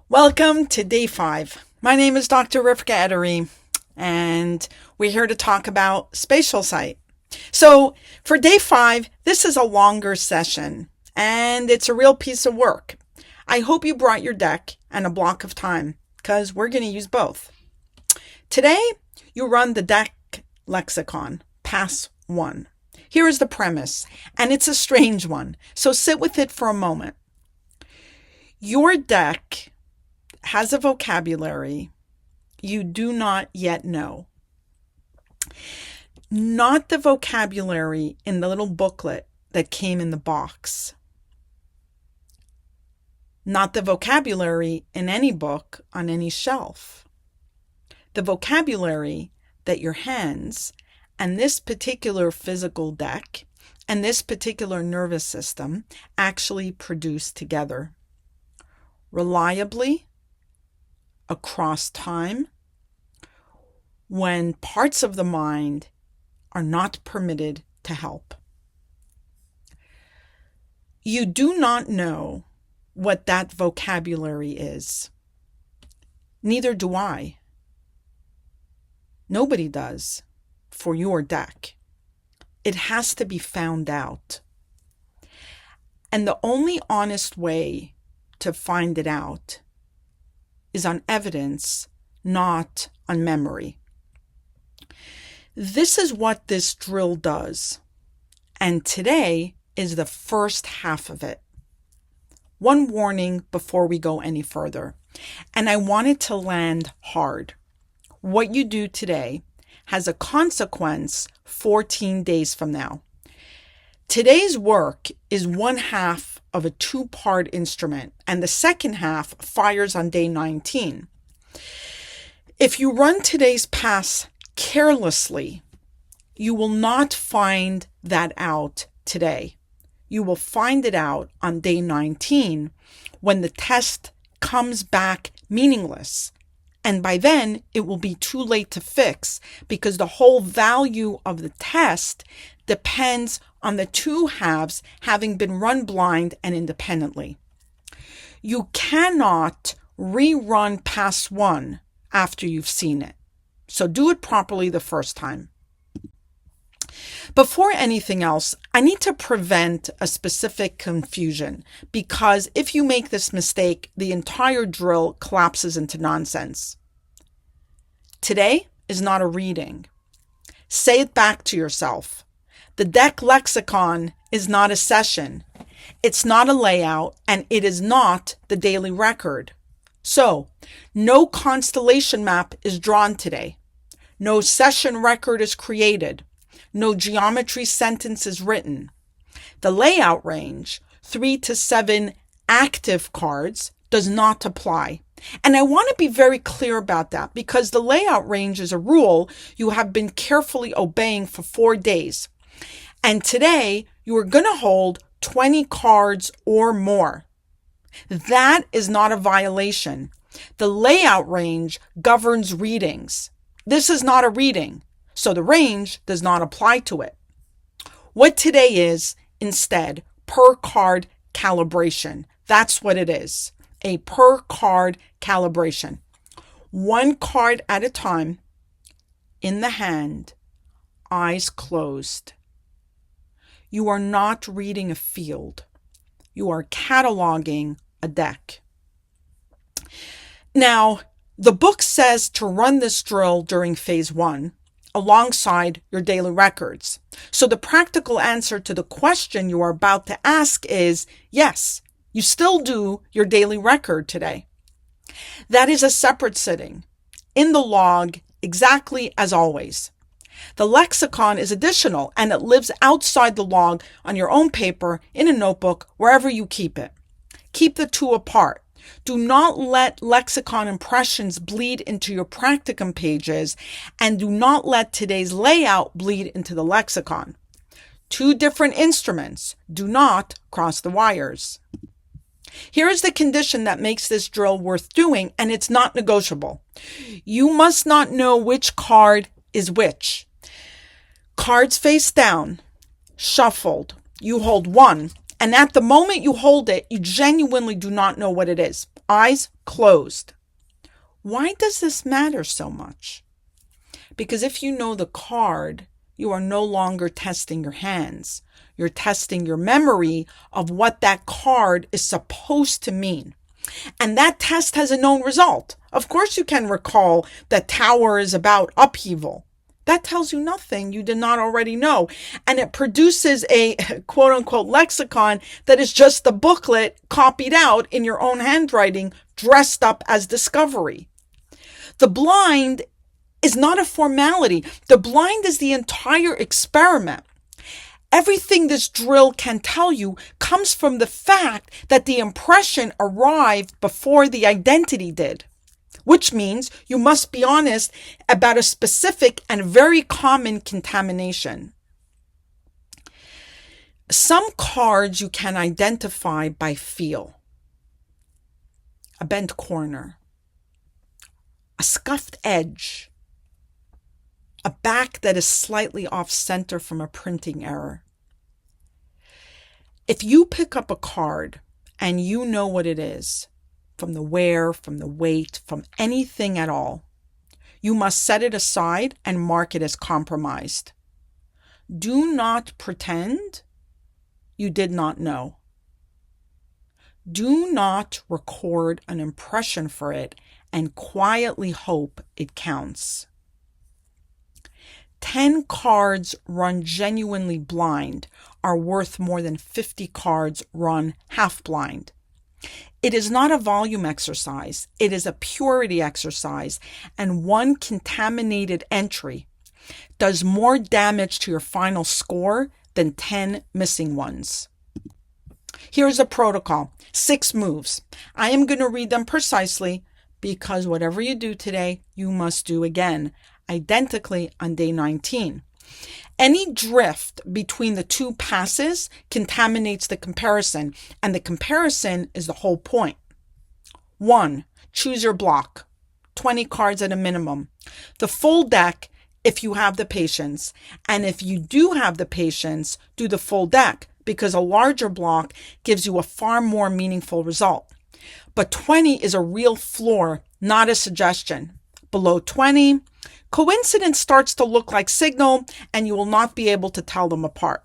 Welcome to day 5. My name is Dr. Rivka Edery, and we're here to talk about spatial sight. So for day 5, this is a longer session, and it's a real piece of work. I hope you brought your deck and a block of time, because we're going to use both. Today, you run the deck Lexicon, Pass 1. Here is the premise, and it's a strange one, so sit with it for a moment. Your deck has a vocabulary you do not yet know. Not the vocabulary in the little booklet that came in the box. Not the vocabulary in any book on any shelf. The vocabulary that your hands and this particular physical deck and this particular nervous system actually produce together. Reliably, across time, when parts of the mind are not permitted to help. You do not know what that vocabulary is. Neither do I. Nobody does for your deck. It has to be found out. And the only honest way to find it out is on evidence, not on memory. This is what this drill does, and today is the first half of it. One warning before we go any further, and I want it to land hard. What you do today has a consequence 14 days from now. Today's work is one half of a 2-part instrument, and the second half fires on day 19. If you run today's pass carelessly, you will not find that out today. You will find it out on day 19 when the test comes back meaningless. And by then, it will be too late to fix because the whole value of the test depends on the two halves having been run blind and independently. You cannot rerun Pass 1 after you've seen it. So do it properly the first time. Before anything else, I need to prevent a specific confusion because if you make this mistake, the entire drill collapses into nonsense. Today is not a reading. Say it back to yourself. The deck lexicon is not a session. It's not a layout, and it is not the daily record. So, no constellation map is drawn today. No session record is created. No geometry sentence is written. The layout range, 3 to 7 active cards, does not apply. And I want to be very clear about that because the layout range is a rule you have been carefully obeying for 4 days. And today, you are going to hold 20 cards or more. That is not a violation. The layout range governs readings. This is not a reading, so the range does not apply to it. What today is, instead, per card calibration. That's what it is, a per card calibration. 1 card at a time, in the hand, eyes closed. You are not reading a field. You are cataloging a deck. Now, the book says to run this drill during phase 1 alongside your daily records. So the practical answer to the question you are about to ask is yes, you still do your daily record today. That is a separate sitting in the log exactly as always. The lexicon is additional and it lives outside the log on your own paper, in a notebook, wherever you keep it. Keep the two apart. Do not let lexicon impressions bleed into your practicum pages, and do not let today's layout bleed into the lexicon. 2 different instruments. Do not cross the wires. Here is the condition that makes this drill worth doing, and it's not negotiable. You must not know which card is which. Cards face down, shuffled. You hold one, and at the moment you hold it, you genuinely do not know what it is. eyes closed. Why does this matter so much? Because if you know the card, you are no longer testing your hands. You're testing your memory of what that card is supposed to mean. And that test has a known result. Of course you can recall that tower is about upheaval. That tells you nothing you did not already know. And it produces a quote unquote lexicon that is just the booklet copied out in your own handwriting, dressed up as discovery. The blind is not a formality. The blind is the entire experiment. Everything this drill can tell you comes from the fact that the impression arrived before the identity did, which means you must be honest about a specific and very common contamination. Some cards you can identify by feel. A bent corner, a scuffed edge, a back that is slightly off center from a printing error. If you pick up a card and you know what it is, from the wear, from the weight, from anything at all, you must set it aside and mark it as compromised. Do not pretend you did not know. Do not record an impression for it and quietly hope it counts. 10 cards run genuinely blind are worth more than 50 cards run half blind. It is not a volume exercise. It is a purity exercise, and one contaminated entry does more damage to your final score than 10 missing ones. Here's a protocol, 6 moves. I am going to read them precisely because whatever you do today, you must do again, identically on day 19. Any drift between the two passes contaminates the comparison, and the comparison is the whole point. 1. Choose your block. 20 cards at a minimum. The full deck if you have the patience, and if you do have the patience, do the full deck, because a larger block gives you a far more meaningful result. But 20 is a real floor, not a suggestion. Below 20, coincidence starts to look like signal, and you will not be able to tell them apart.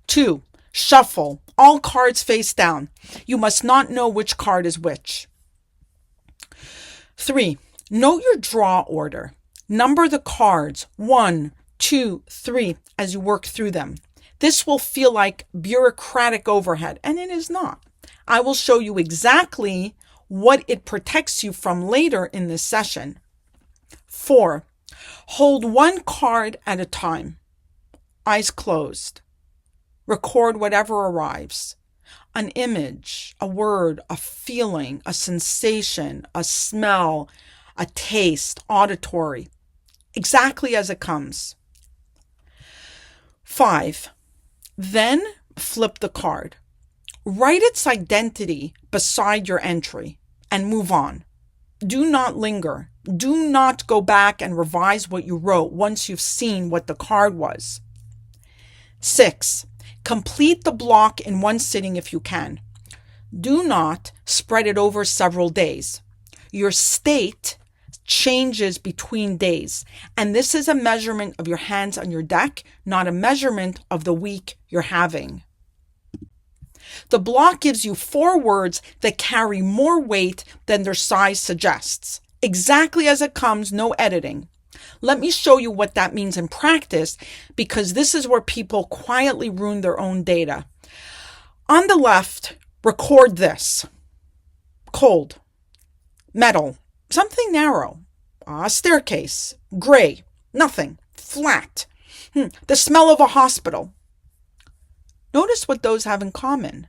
2. Shuffle. All cards face down. You must not know which card is which. 3. Note your draw order. Number the cards 1, 2, 3 as you work through them. This will feel like bureaucratic overhead, and it is not. I will show you exactly what it protects you from later in this session. 4. Hold one card at a time. Eyes closed. Record whatever arrives. An image, a word, a feeling, a sensation, a smell, a taste, auditory. Exactly as it comes. 5. Then flip the card. Write its identity beside your entry and move on. Do not linger. Do not go back and revise what you wrote once you've seen what the card was. 6. Complete the block in one sitting if you can. Do not spread it over several days. Your state changes between days, and this is a measurement of your hands on your deck, not a measurement of the week you're having. The block gives you 4 words that carry more weight than their size suggests. Exactly as it comes, no editing. Let me show you what that means in practice, because this is where people quietly ruin their own data. On the left, record this. Cold. Metal. Something narrow. A staircase. Gray. Nothing. Flat. The smell of a hospital. Notice what those have in common.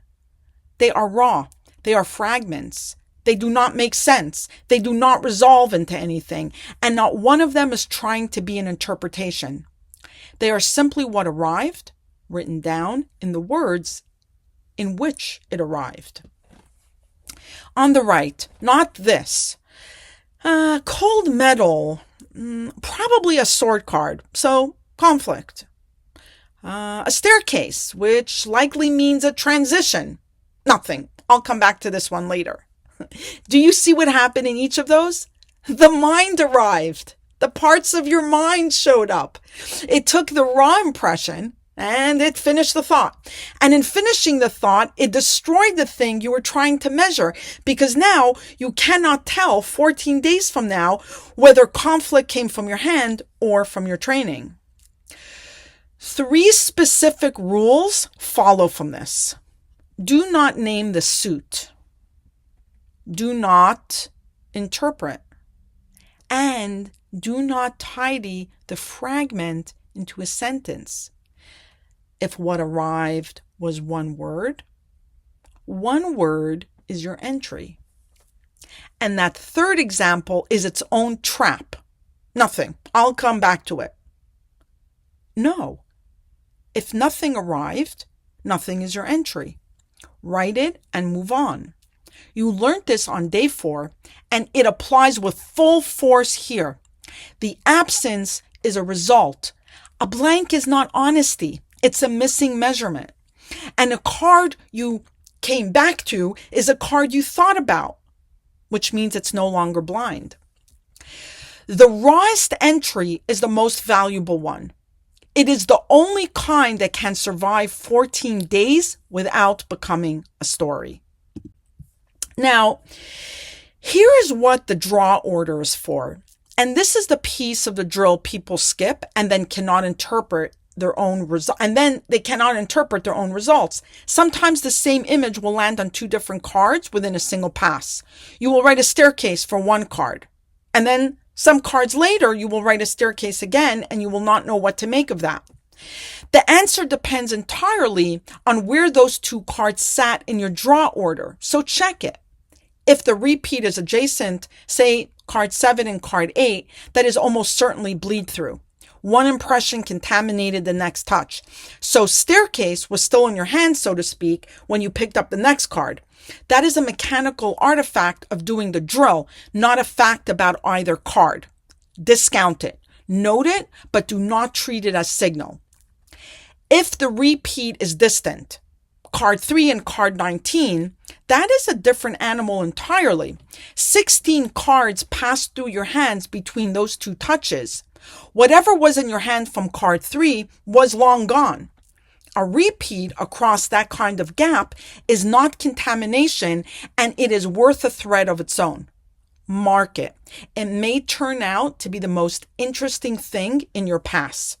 They are raw. They are fragments. They do not make sense. They do not resolve into anything. And not one of them is trying to be an interpretation. They are simply what arrived, written down in the words in which it arrived. On the right, not this. Cold metal. Probably a sword card. So, conflict. A staircase, which likely means a transition. Nothing. I'll come back to this one later. Do you see what happened in each of those? The mind arrived. The parts of your mind showed up. It took the raw impression and it finished the thought. And in finishing the thought, it destroyed the thing you were trying to measure, because now you cannot tell 14 days from now whether conflict came from your hand or from your training. 3 specific rules follow from this. Do not name the suit. Do not interpret. And do not tidy the fragment into a sentence. If what arrived was one word is your entry. And that third example is its own trap. Nothing. I'll come back to it. No. If nothing arrived, nothing is your entry. Write it and move on. You learned this on day 4, and it applies with full force here. The absence is a result. A blank is not honesty. It's a missing measurement. And a card you came back to is a card you thought about, which means it's no longer blind. The rawest entry is the most valuable one. It is the only kind that can survive 14 days without becoming a story. Now, here is what the draw order is for. And this is the piece of the drill people skip and then cannot interpret their own results. And then they cannot interpret their own results. Sometimes the same image will land on 2 different cards within a single pass. You will write a staircase for one card. And then some cards later, you will write a staircase again, and you will not know what to make of that. The answer depends entirely on where those 2 cards sat in your draw order. So check it. If the repeat is adjacent, say card 7 and card 8, that is almost certainly bleed through. One impression contaminated the next touch. So staircase was still in your hand, so to speak, when you picked up the next card. That is a mechanical artifact of doing the drill, not a fact about either card. Discount it. Note it, but do not treat it as signal. If the repeat is distant, card 3 and card 19, that is a different animal entirely. 16 cards passed through your hands between those 2 touches. Whatever was in your hand from card 3 was long gone. A repeat across that kind of gap is not contamination, and it is worth a thread of its own. Mark it. It may turn out to be the most interesting thing in your pass.